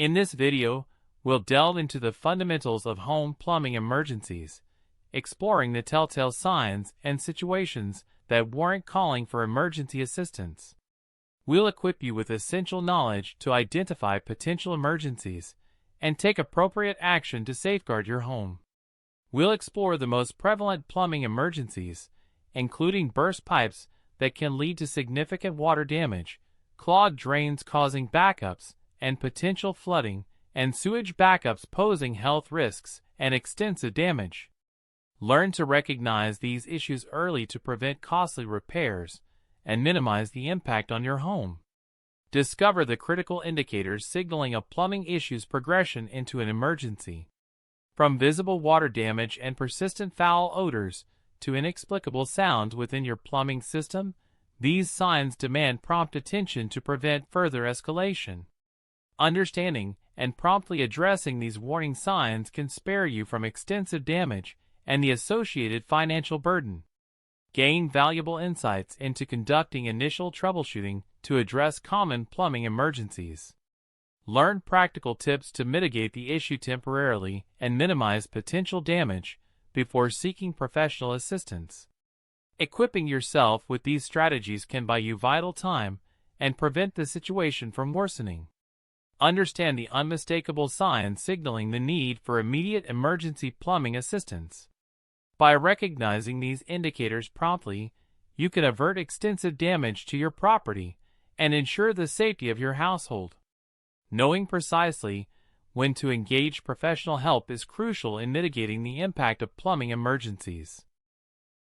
In this video, we'll delve into the fundamentals of home plumbing emergencies, exploring the telltale signs and situations that warrant calling for emergency assistance. We'll equip you with essential knowledge to identify potential emergencies and take appropriate action to safeguard your home. We'll explore the most prevalent plumbing emergencies, including burst pipes that can lead to significant water damage, clogged drains causing backups and potential flooding, and sewage backups posing health risks and extensive damage. Learn to recognize these issues early to prevent costly repairs and minimize the impact on your home. Discover the critical indicators signaling a plumbing issue's progression into an emergency. From visible water damage and persistent foul odors to inexplicable sounds within your plumbing system, these signs demand prompt attention to prevent further escalation. Understanding and promptly addressing these warning signs can spare you from extensive damage and the associated financial burden. Gain valuable insights into conducting initial troubleshooting to address common plumbing emergencies. Learn practical tips to mitigate the issue temporarily and minimize potential damage before seeking professional assistance. Equipping yourself with these strategies can buy you vital time and prevent the situation from worsening. Understand the unmistakable signs signaling the need for immediate emergency plumbing assistance. By recognizing these indicators promptly, you can avert extensive damage to your property and ensure the safety of your household. Knowing precisely when to engage professional help is crucial in mitigating the impact of plumbing emergencies.